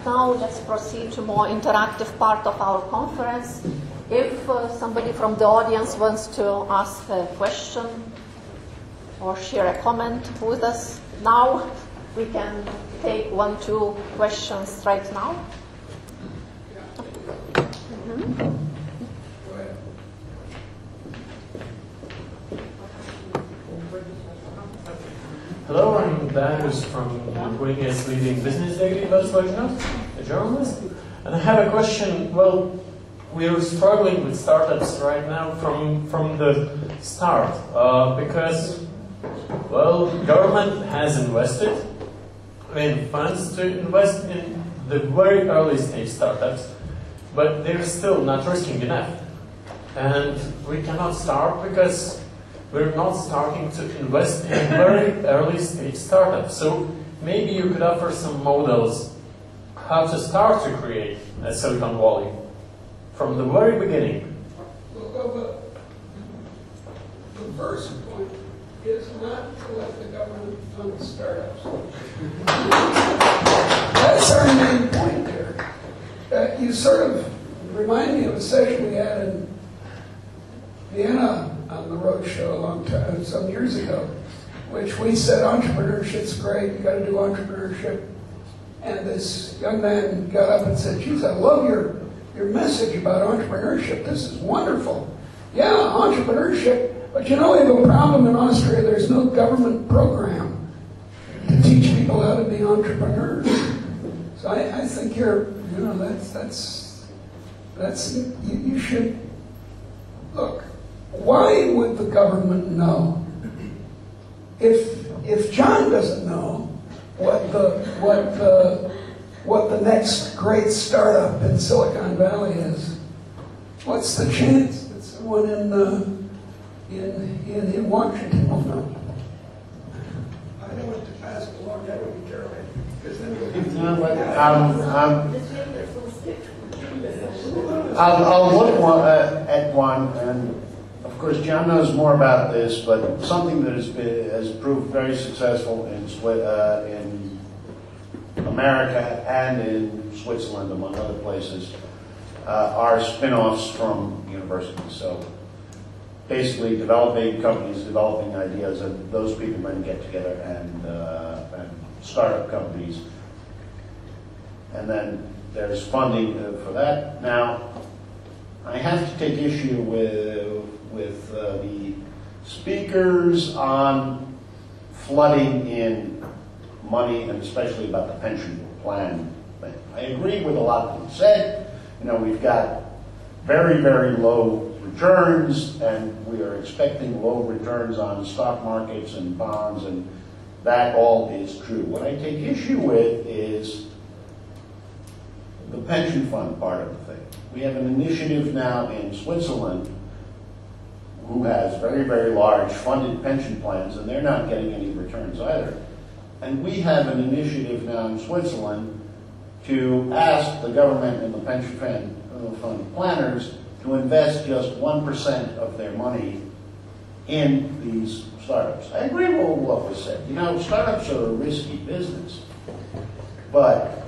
now let's proceed to more interactive part of our conference. If somebody from the audience wants to ask a question or share a comment with us now, we can take 1-2 questions right now. Mm-hmm. Hello, I'm Darius from Lithuania's leading business daily, a journalist. And I have a question. Well, we are struggling with startups right now from the start because, well, government has invested in funds to invest in the very early stage startups, but they're still not risking enough. And we cannot start because we're not starting to invest in very early stage startups. So maybe you could offer some models how to start to create a Silicon Valley from the very beginning. Well, the first point is not to let the government fund startups. That's our main point here. You sort of remind me of a session we had in Vienna on the road show some years ago, which we said entrepreneurship's great, you got to do entrepreneurship. And this young man got up and said, geez, I love your message about entrepreneurship. This is wonderful. Yeah, entrepreneurship, but you know we have a problem in Austria. There's no government program to teach people how to be entrepreneurs. So I think you should look. Why would the government know? If John doesn't know what the next great startup in Silicon Valley is, what's the chance that someone in Washington will know? I know what to pass along. That would be terrible. Because then I'll look at one, and of course John knows more about this, but something that has proved very successful in America and in Switzerland, among other places, are spin-offs from universities. So basically developing companies, developing ideas, and those people then get together and start up companies. And then there's funding for that. Now, I have to take issue with the speakers on flooding in money, and especially about the pension plan thing. I agree with a lot that you said. We've got very, very low returns, and we are expecting low returns on stock markets and bonds, and that all is true. What I take issue with is the pension fund part of the thing. We have an initiative now in Switzerland who has very, very large funded pension plans, and they're not getting any returns either. And we have an initiative now in Switzerland to ask the government and the pension fund planners to invest just 1% of their money in these startups. I agree with what was said. Startups are a risky business. But,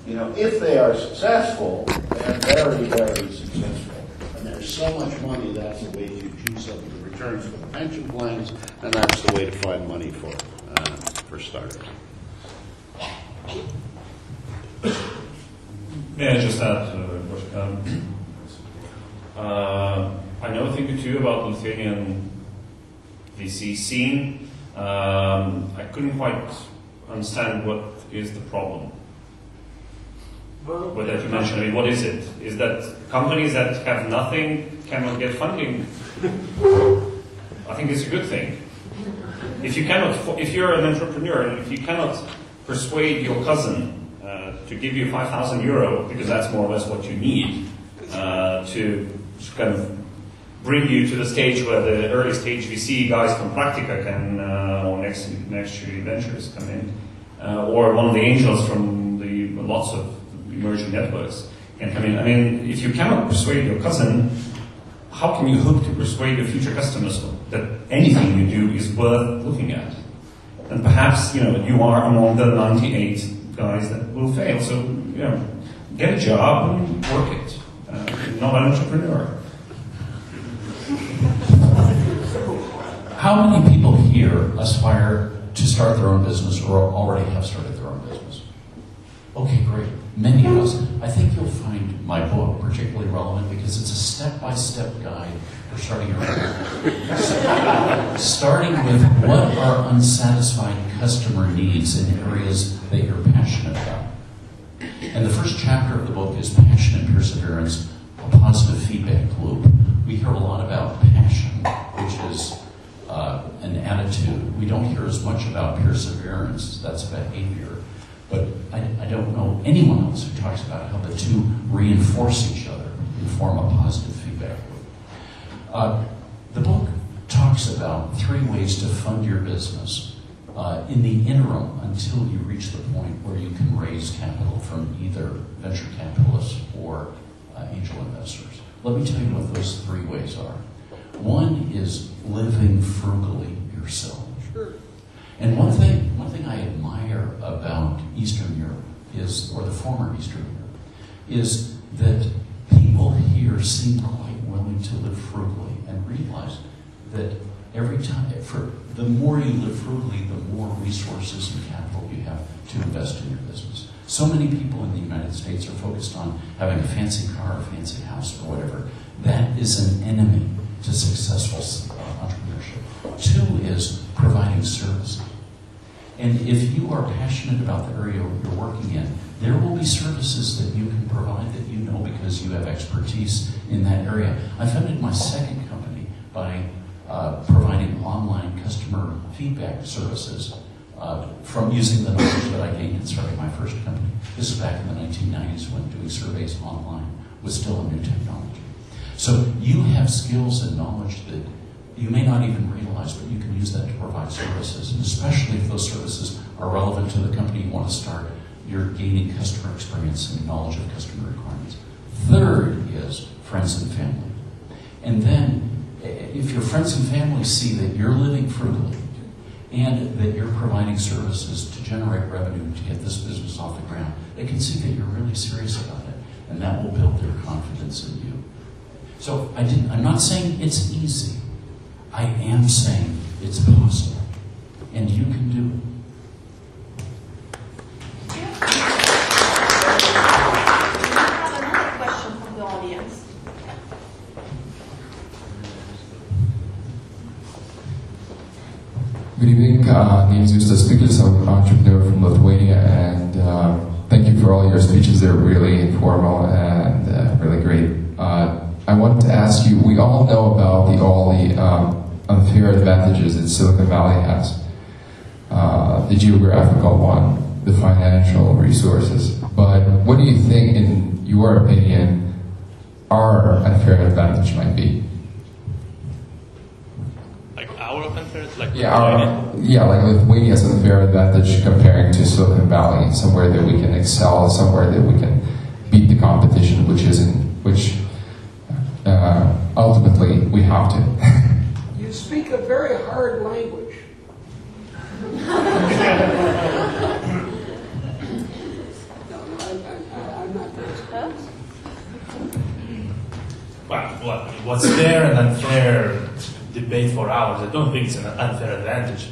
if they are successful, they're very, very successful. And there's so much money, that's the way you juice up the returns for the pension plans, and that's the way to find money for startups. May I just add, I know a thing or two about the Lithuanian VC scene. I couldn't quite understand what is the problem. What that you mentioned, what is it? Is that companies that have nothing cannot get funding? I think it's a good thing. If you're an entrepreneur, and if you cannot persuade your cousin to give you €5,000, because that's more or less what you need to kind of bring you to the stage where the early stage VC guys from Practica can, or next ventures come in, or one of the angels from the lots of emerging networks can come in. I mean, if you cannot persuade your cousin, how can you hope to persuade your future customers that anything you do is worth looking at? And perhaps, you are among the 98 guys that will fail. So, you know, get a job and work it. Not an entrepreneur. How many people here aspire to start their own business or already have started their own business? Okay, great. Many of us. I think you'll find my book particularly relevant because it's a step-by-step guide for starting your own business. Starting with what are unsatisfied customer needs in areas that you're passionate about. And the first chapter of the book is Passion and Perseverance, a positive feedback loop. We hear a lot about passion, which is an attitude. We don't hear as much about perseverance, that's behavior. But I don't know anyone else who talks about how the two reinforce each other and form a positive feedback loop. The book talks about 3 ways to fund your business in the interim until you reach the point where you can raise capital from either venture capitalists or angel investors. Let me tell you what those 3 ways are. One is living frugally yourself. Sure. And one thing I admire about Eastern Europe is, or the former Eastern Europe, is that people here seem quite willing to live frugally and realize that every time, the more you live frugally, the more resources and capital you have to invest in your business. So many people in the United States are focused on having a fancy car, a fancy house, or whatever. That is an enemy to successful entrepreneurship. 2 is providing services. And if you are passionate about the area you're working in, there will be services that you can provide that you know because you have expertise in that area. I founded my second company by providing online customer feedback services from using the knowledge that I gained in starting my first company. This is back in the 1990s when doing surveys online was still a new technology. So you have skills and knowledge that you may not even realize, but you can use that to provide services, and especially if those services are relevant to the company you want to start, you're gaining customer experience and knowledge of customer requirements. 3rd is friends and family. And then, if your friends and family see that you're living frugally and that you're providing services to generate revenue to get this business off the ground, they can see that you're really serious about it, and that will build their confidence in you. So I'm not saying it's easy. I am saying it's possible, and you can do it. We have another question from the audience. Good evening. Name is Justas Pikis. I'm an entrepreneur from Lithuania, and thank you for all your speeches. They're really informal and really great. I wanted to ask you, we all know about all the unfair advantages that Silicon Valley has. The geographical one, the financial resources. But what do you think, in your opinion, our unfair advantage might be? Like our unfair, like like Lithuania's unfair advantage comparing to Silicon Valley, somewhere that we can excel, somewhere that we can beat the competition, which ultimately we have to. You speak a very hard language. No, I'm not very. Well, what's fair and unfair debate for hours. I don't think it's an unfair advantage.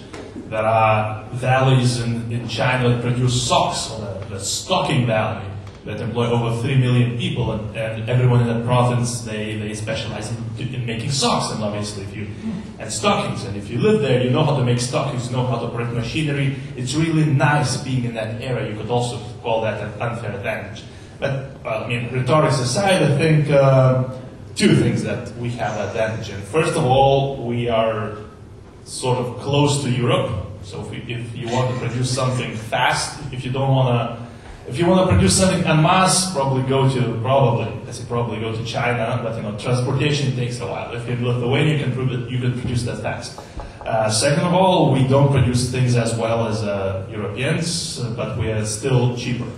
There are valleys in China that produce socks, or the stocking valley, that employ over 3 million people, and everyone in that province, they specialize in making socks, and obviously and stockings. And if you live there, you know how to make stockings, you know how to operate machinery. It's really nice being in that area. You could also call that an unfair advantage. But, rhetorics aside, I think 2 things that we have advantage in. First of all, we are sort of close to Europe. So if you want to produce something fast, if you want to produce something en masse, probably go to China, but transportation takes a while. If you're in Lithuania, you can produce that fast. Second of all, we don't produce things as well as Europeans, but we are still cheaper.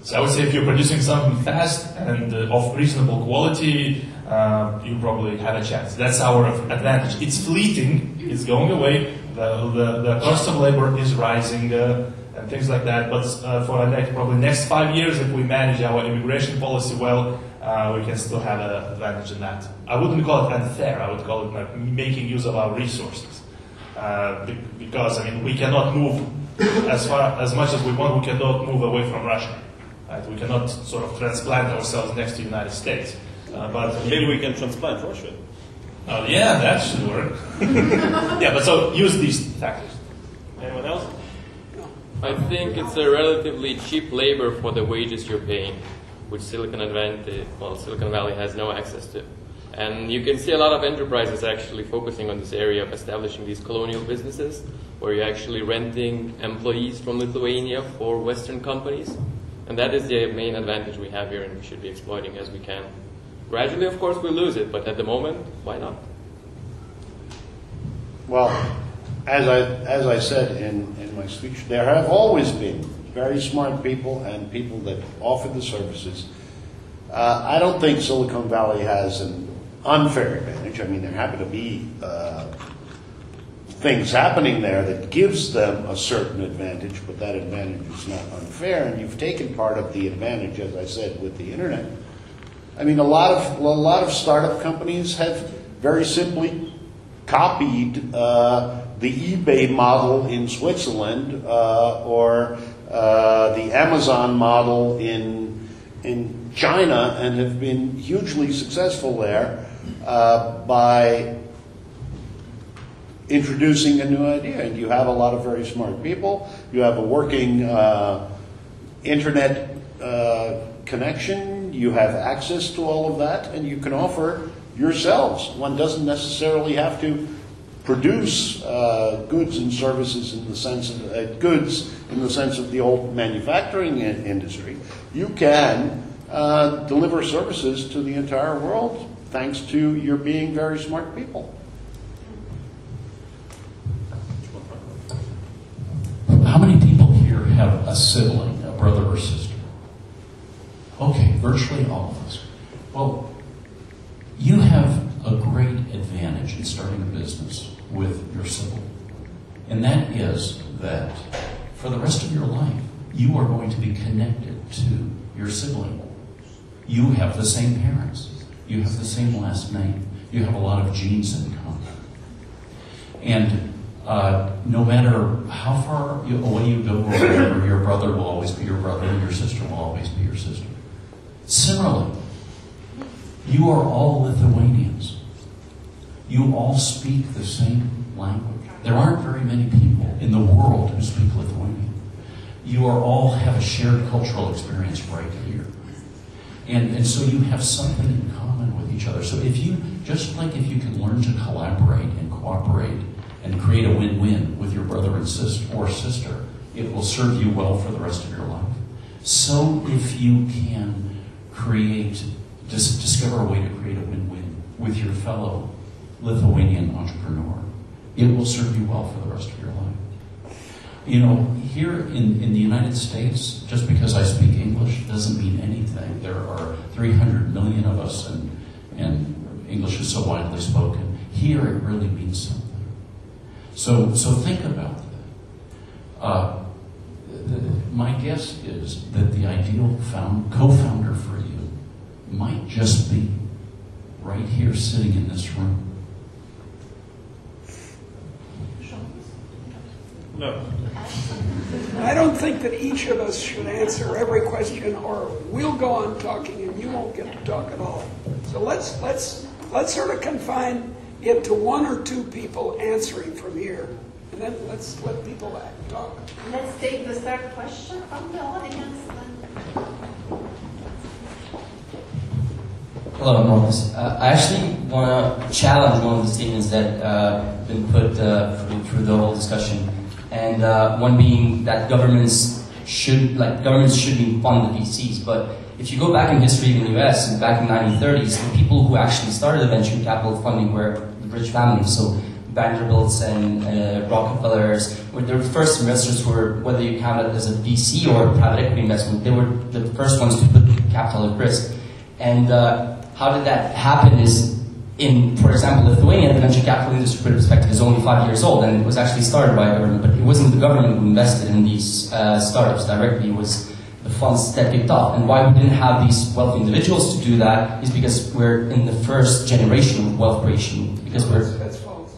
So I would say if you're producing something fast and of reasonable quality, you probably have a chance. That's our advantage. It's fleeting. It's going away. The cost of labor is rising and things like that. But for the probably next 5 years, if we manage our immigration policy well, we can still have an advantage in that. I wouldn't call it unfair. I would call it like making use of our resources. Because I mean, we cannot move as much as we want. We cannot move away from Russia. Right? We cannot sort of transplant ourselves next to the United States. But maybe we can transplant Russia. Yeah, that should work. Yeah, but so use these factors. Anyone else? I think it's a relatively cheap labor for the wages you're paying, which Silicon Valley has no access to. And you can see a lot of enterprises actually focusing on this area of establishing these colonial businesses, where you're actually renting employees from Lithuania for Western companies. And that is the main advantage we have here, and we should be exploiting as we can. Gradually, of course, we lose it, but at the moment, why not? Well, as I said in my speech, there have always been very smart people and people that offer the services. I don't think Silicon Valley has an unfair advantage. I mean, there happen to be things happening there that gives them a certain advantage, but that advantage is not unfair, and you've taken part of the advantage, as I said, with the internet. I mean, a lot of startup companies have very simply copied the eBay model in Switzerland or the Amazon model in China, and have been hugely successful there by introducing a new idea. And you have a lot of very smart people. You have a working internet connection. You have access to all of that, and you can offer yourselves. One doesn't necessarily have to produce goods and services in the sense of goods in the sense of the old manufacturing industry. You can deliver services to the entire world thanks to your being very smart people. How many people here have a sibling, a brother or sister? Okay, virtually all of us. Well, you have a great advantage in starting a business with your sibling. And that is that for the rest of your life, you are going to be connected to your sibling. You have the same parents. You have the same last name. You have a lot of genes in common. And no matter how far away you go or whatever, your brother will always be your brother and your sister will always be your sister. Similarly, you are all Lithuanians. You all speak the same language. There aren't very many people in the world who speak Lithuanian. You are all have a shared cultural experience right here. And so you have something in common with each other. So if you, just like if you can learn to collaborate and cooperate and create a win-win with your brother and sister, it will serve you well for the rest of your life. So if you can discover a way to create a win-win with your fellow Lithuanian entrepreneur, it will serve you well for the rest of your life. You know, here in the United States, just because I speak English doesn't mean anything. There are 300 million of us, and English is so widely spoken. Here it really means something. So think about that. My guess is that the ideal co-founder for you might just be right here sitting in this room. No. I don't think that each of us should answer every question, or we'll go on talking and you won't get to talk at all. So let's sort of confine it to one or two people answering from here, and then let's let people talk. Let's take the third question from the audience. Hello, Morris. I actually want to challenge one of the statements that have been put through the whole discussion, and one being that governments should be fund the VCs. But if you go back in history in the U.S. and back in the 1930s, the people who actually started the venture capital funding were the rich families. So Vanderbilts and Rockefellers were the first investors were, whether you count it as a VC or a private equity investment, they were the first ones to put capital at risk. And how did that happen is in, for example, Lithuania, the venture capital industry perspective is only 5 years old, and it was actually started by a government, but it wasn't the government who invested in these startups directly, it was the funds that kicked off. And why we didn't have these wealthy individuals to do that is because we're in the first generation of wealth creation, because we're... That's false.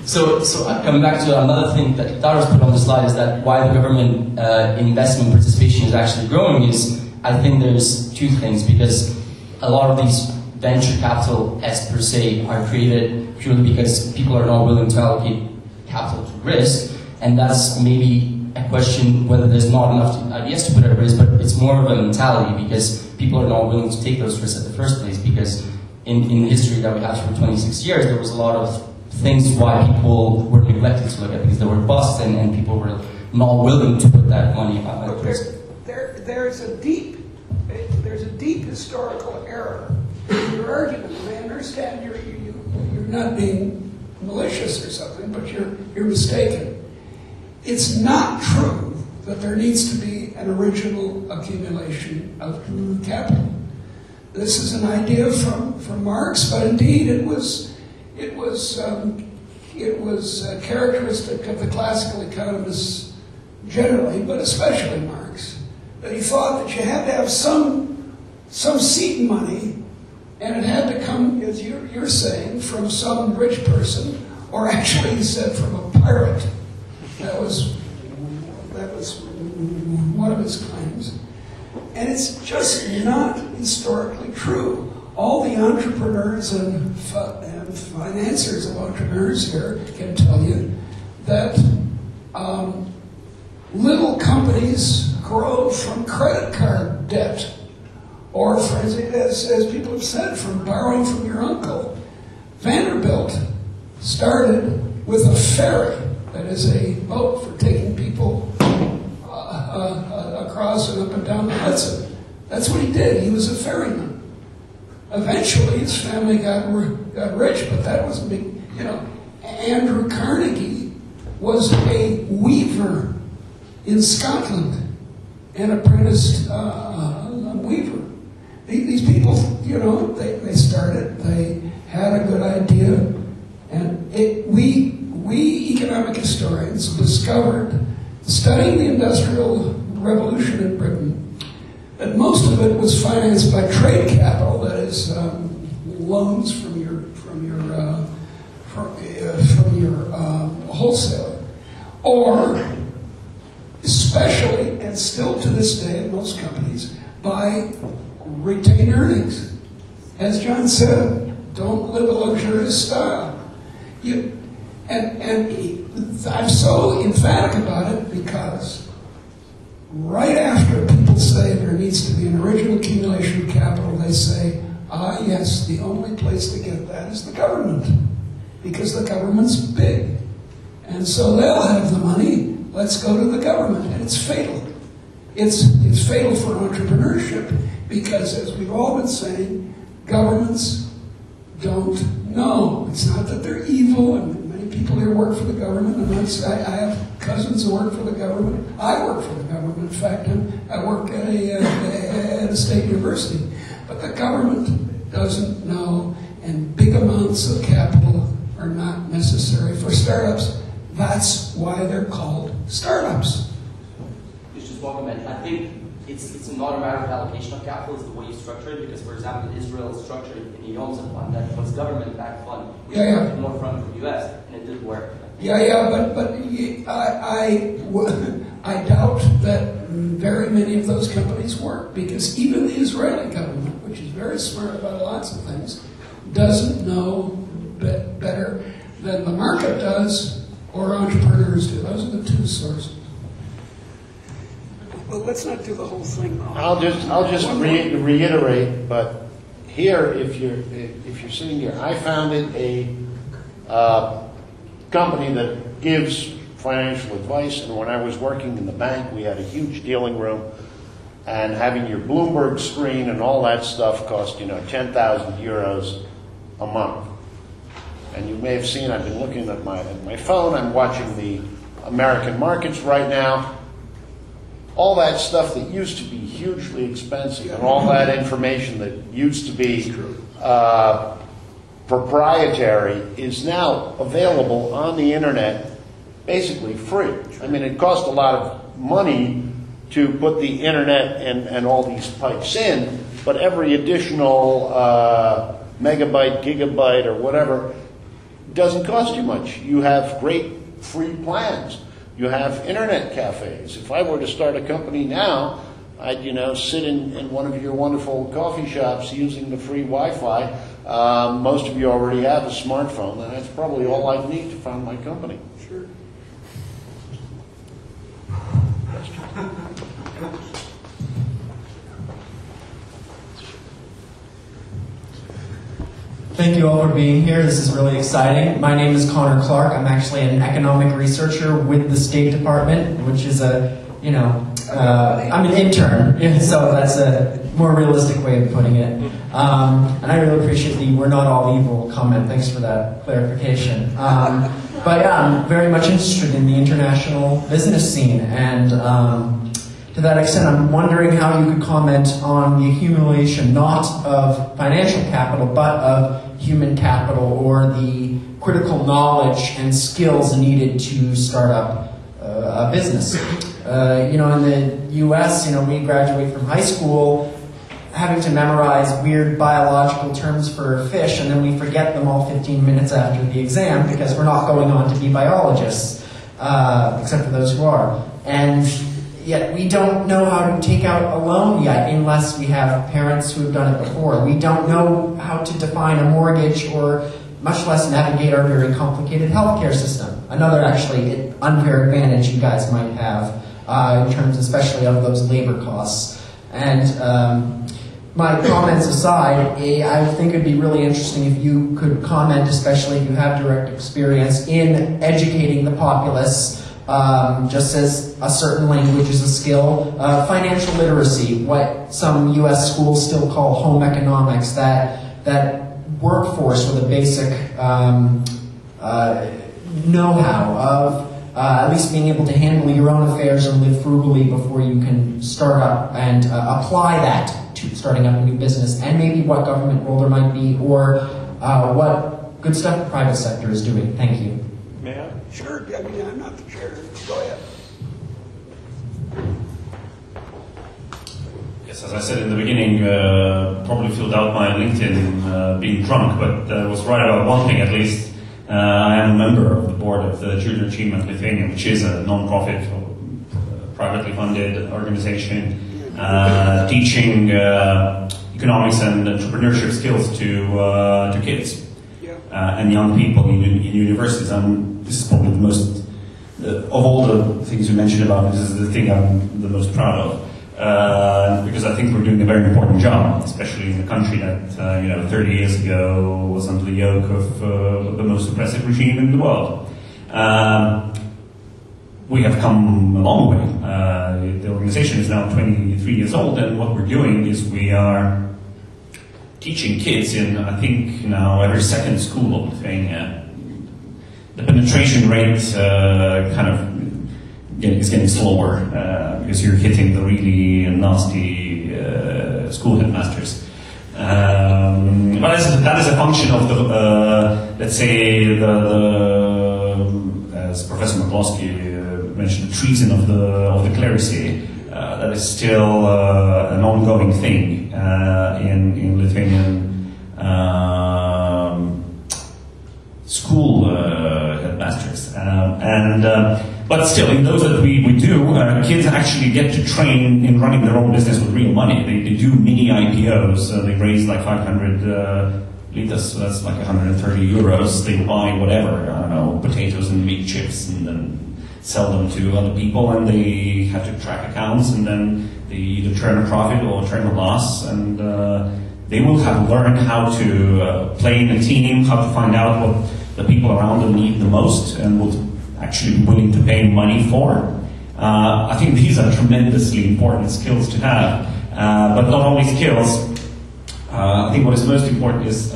So coming back to another thing that Liutauras put on the slide is that why the government investment participation is actually growing is, I think there's two things, because a lot of these venture capital as per se are created purely because people are not willing to allocate capital to risk, and that's maybe a question whether there's not enough ideas to put at risk, but it's more of a mentality because people are not willing to take those risks at the first place, because in the history that we have for 26 years, there was a lot of things why people were neglected to look at, because there were busts and people were not willing to put that money at risk. There's a deep historical error in your argument. I understand you're not being malicious or something, but you're mistaken. It's not true that there needs to be an original accumulation of capital. This is an idea from Marx, but indeed it was characteristic of the classical economists generally, but especially Marx, that he thought that you had to have some seed money, and it had to come, as you're saying, from some rich person, or actually he said from a pirate. That was one of his claims. And it's just not historically true. All the entrepreneurs and financiers of entrepreneurs here can tell you that little companies grow from credit card debt, or, as people have said, from borrowing from your uncle. Vanderbilt started with a ferry, that is a boat for taking people across and up and down the Hudson. That's what he did. He was a ferryman. Eventually, his family got rich, but that wasn't big. Andrew Carnegie was a weaver in Scotland, an apprenticed weaver. These people, they started. They had a good idea, and we economic historians discovered, studying the Industrial Revolution in Britain, that most of it was financed by trade capital, that is, loans from your wholesaler, or especially, and still to this day in most companies, by retained earnings. As John said, don't live a luxurious style. And I'm so emphatic about it because right after people say there needs to be an original accumulation of capital, they say, yes, the only place to get that is the government, because the government's big. And so they'll have the money, let's go to the government. And it's fatal. It's fatal for entrepreneurship because, as we've all been saying, governments don't know. It's not that they're evil, and many people here work for the government. I have cousins who work for the government. I work for the government. In fact, I work at a state university. But the government doesn't know, and big amounts of capital are not necessary for startups. That's why they're called startups. Just welcome in. I think it's not a matter of allocation of capital, it's the way you structure it, because, for example, Israel structured an Yomza fund that was government-backed fund, which was more from the U.S., and it did work. But I doubt that very many of those companies work, because even the Israeli government, which is very smart about lots of things, doesn't know better than the market does or entrepreneurs do. Those are the two sources. Well, let's not do the whole thing. I'll just reiterate. But here, if you're sitting here, I founded a company that gives financial advice. And when I was working in the bank, we had a huge dealing room, and having your Bloomberg screen and all that stuff cost 10,000 euros a month. And you may have seen, I've been looking at my phone. I'm watching the American markets right now. all that stuff that used to be hugely expensive and all that information that used to be proprietary is now available on the internet basically free. I mean, it cost a lot of money to put the internet and all these pipes in, but every additional megabyte, gigabyte, or whatever doesn't cost you much. You have great free plans. You have internet cafes. If I were to start a company now, I'd sit in one of your wonderful coffee shops using the free Wi-Fi. Most of you already have a smartphone, and that's probably all I'd need to found my company. Sure. Thank you all for being here. This is really exciting. My name is Connor Clark. I'm actually an economic researcher with the State Department, which is I'm an intern, so that's a more realistic way of putting it. And I really appreciate the "we're not all evil" comment. Thanks for that clarification. But yeah, I'm very much interested in the international business scene, and to that extent, I'm wondering how you could comment on the accumulation not of financial capital, but of human capital, or the critical knowledge and skills needed to start up a business. In the U.S., we graduate from high school having to memorize weird biological terms for fish, and then we forget them all 15 minutes after the exam because we're not going on to be biologists, except for those who are. And yet we don't know how to take out a loan yet unless we have parents who have done it before. We don't know how to define a mortgage, or much less navigate our very complicated healthcare system. Another actually unfair advantage you guys might have in terms especially of those labor costs. And my comments aside, I think it would be really interesting if you could comment, especially if you have direct experience in educating the populace, just as a certain language is a skill. Financial literacy, what some U.S. schools still call home economics, that workforce with a basic know-how of at least being able to handle your own affairs and live frugally before you can start up, and apply that to starting up a new business, and maybe what government role there might be, or what good stuff the private sector is doing. Thank you. May I? Sure. I mean, I'm not the chair. Go ahead. Yes, as I said in the beginning, probably filled out my LinkedIn being drunk, but was right about one thing at least. I am a member of the board of the Children Achievement Lithuania, which is a non-profit, privately funded organization teaching economics and entrepreneurship skills to kids and young people in universities. This is probably the most, of all the things you mentioned about, this is the thing I'm the most proud of. Because I think we're doing a very important job, especially in a country that 30 years ago was under the yoke of the most oppressive regime in the world. We have come a long way. The organization is now 23 years old, and what we're doing is we are teaching kids in, I think now, every second school of Lithuania. The penetration rate is getting slower because you're hitting the really nasty school headmasters. But that is a function of the, let's say, as Professor McCloskey mentioned, the treason of the clerisy. That is still an ongoing thing in Lithuanian school headmasters, but still, in those that we do, kids actually get to train in running their own business with real money. They do mini IPOs. They raise like 500 litas, so that's like 130 euros. They buy whatever, I don't know, potatoes and meat chips, and then sell them to other people, and they have to track accounts, and then they either turn a profit or turn a loss, and they will have learned how to play in a team, how to find out what the people around them need the most, and will actually be willing to pay money for. I think these are tremendously important skills to have, but not only skills. I think what is most important is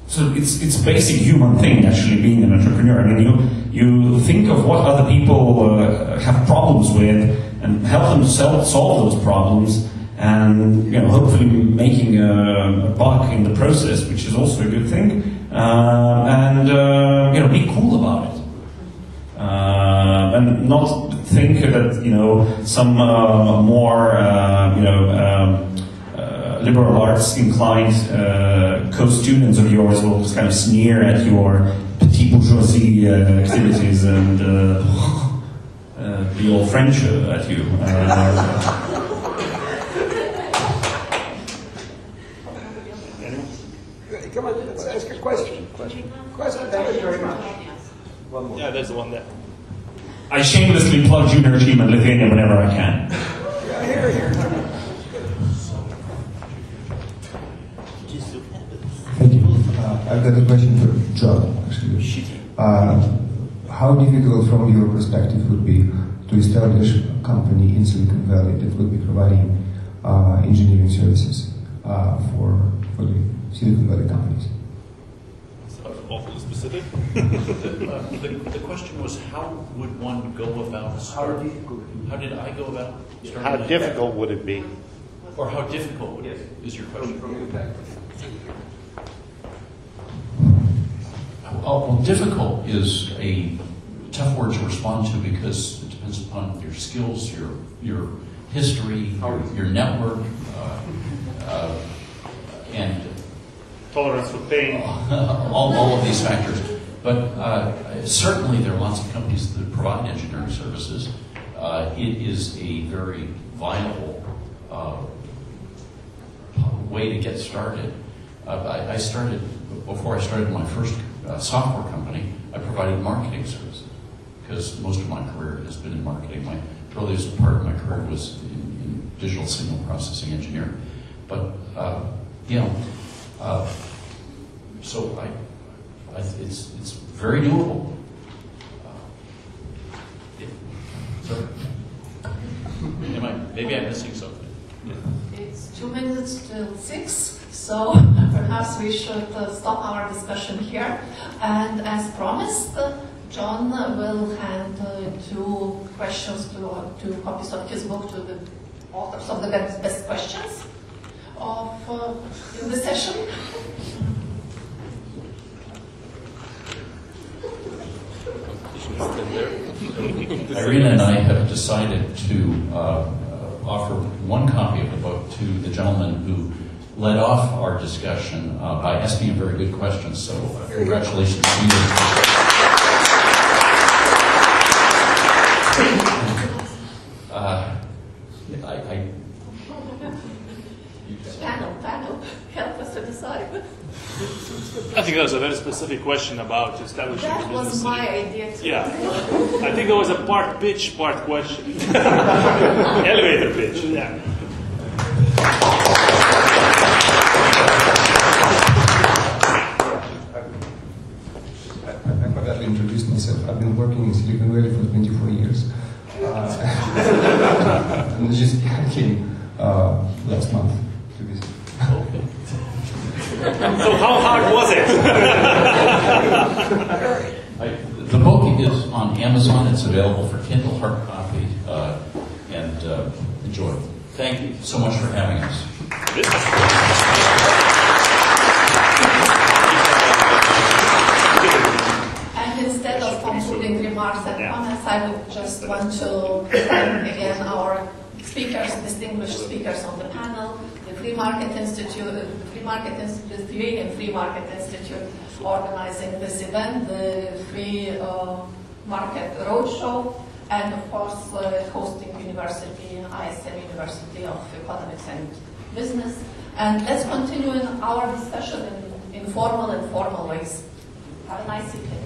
so it's a basic human thing, actually, being an entrepreneur. I mean, you think of what other people have problems with, and help them solve those problems, and hopefully making a buck in the process, which is also a good thing, and be cool about it, and not think that some more liberal arts inclined co-students of yours will just kind of sneer at your petit bourgeoisie activities and be all French at you. Come on, let's ask a question. Question. Thank you very much. One more. Yeah, there's the one there. I shamelessly plug junior team in Lithuania whenever I can. Yeah, here. Thank you. I've got a question for John, actually. How difficult, from your perspective, would be to establish a company in Silicon Valley that would be providing engineering services for the Silicon Valley companies? Awfully specific. The question was, how would one go about starting? How did I go about starting? How difficult would it be? Or how difficult would it be, is your question? Well, difficult is a tough word to respond to because it depends upon your skills, your history, your network, and Tolerance for pain. all of these factors. But certainly there are lots of companies that provide engineering services. It is a very viable way to get started. Before I started my first software company, I provided marketing services because most of my career has been in marketing. My earliest part of my career was in digital signal processing engineering. But, so it's very doable. Maybe I'm missing something. It's 2 minutes till 6, so perhaps we should stop our discussion here. And as promised, John will hand 2 questions, 2 copies of his book to the authors of the best questions in the session. Irina and I have decided to offer 1 copy of the book to the gentleman who led off our discussion by asking a very good question. So congratulations to you. Panel, help us to decide. I think that was a very specific question about establishing That the business. was my idea too. Yeah. I think there was a part pitch, part question. Elevator pitch, yeah. I forgot to introduce myself. I've been working in Silicon Valley for 24 years. And just came last month to visit. So how hard was it? The book is on Amazon. It's available for Kindle hard copy, and enjoy it. Thank you so much for having us. And instead of concluding remarks and comments, I would just want to thank again our speakers, distinguished speakers on the panel, the Free Market Institute, Lithuanian Free Market Institute organizing this event, the Free Market Roadshow, and of course hosting university, ISM University of Economics and Business. And let's continue in our discussion in informal and formal ways. Have a nice evening.